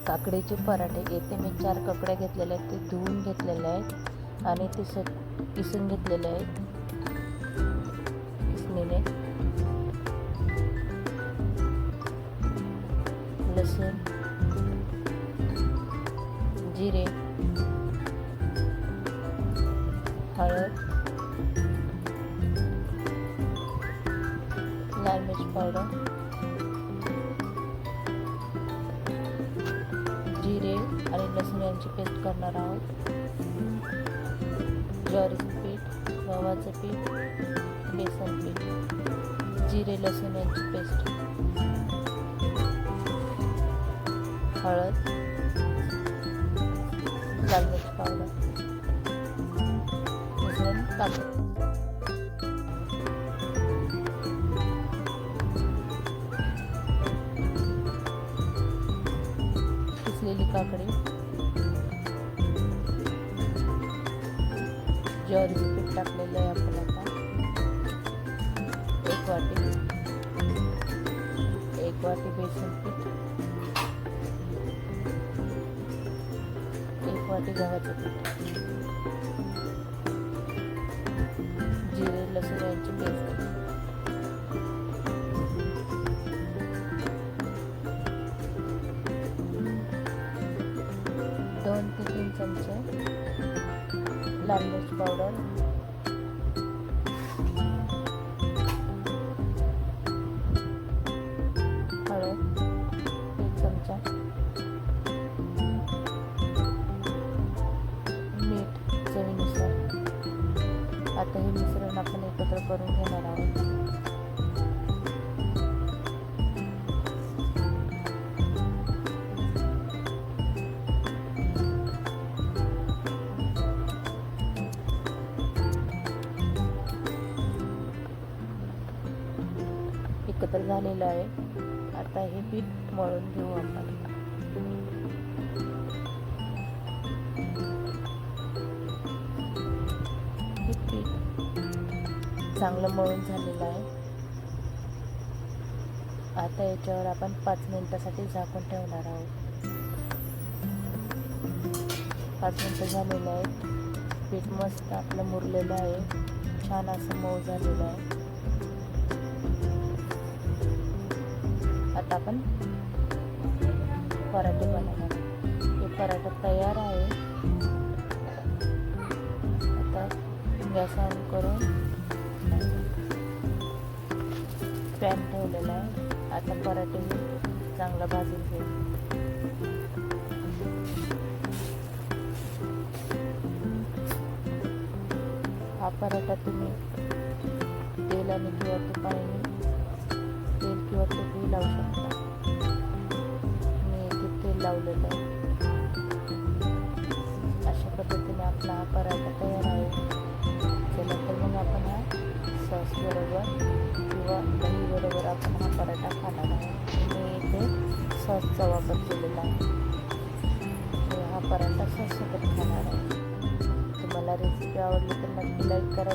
काकडीचे पराठे. येथे मी 4 काकड्या घेतलेल्या आहेत, ते धुवून घेतलेल्या आहेत आणि ते किसून घेतलेले आहेत किसणीने. लसूण, जिरे, हळद, लाल मिर्च पावडर, जिरे आणि लसूण यांची पेस्ट करणार आहोत. ज्वारीचं पीठ, गव्हाचं पीठ, बेसन पीठ, जिरे लसूण यांची पेस्ट, हळद, लाल मिर्च पावडर, मिश्रण काढून किसलेली काकडी, ज्वारीचं पीठ टाकलेलं आहे आपण आता. 1 वाटी बेसन पीठ, 1 वाटी गव्हाचं पीठ, जिरे लसूण यांची पेस्ट, दोन ते 3 चमचे लाल मिर्च पावडर, हळद 1 चमचा, मीठ चवीनुसार. आता हे मिश्रण आपण एकत्र करून घेणार आहोत. एकत्र झालेलं आहे. आता हे पीठ मळून घेऊ आपण. हे पीठ चांगलं मळून झालेलं आहे. आता याच्यावर आपण 5 मिनिटासाठी झाकून ठेवणार आहोत. 5 मिनिटं झालेलं आहे. पीठ मस्त आपलं मुरलेलं आहे, छान असं मऊ झालेलं आहे. आता आपण पराठे बनवणार. हे पराठा तयार आहे. आता गॅस ऑन करून पॅन ठेवलेला आहे. आता पराठे चांगला भाजून घेऊ. हा पराठा तुम्ही तेलाने किंवा तुपाने, तेल किंवा तूपही लावू शकता. मी इथे तेल लावलेलं आहे. अशा पद्धतीने आपला हा पराठा तयार आहे. चला तर मग आपण हा सॉस बरोबर किंवा दही बरोबर आपण हा पराठा खाणार आहे. मी इथे सॉसचा वापर केलेला आहे. मी हा पराठा सॉससोबत खाणार आहे. तुम्हाला रेसिपी आवडली तर नक्की लाईक करा.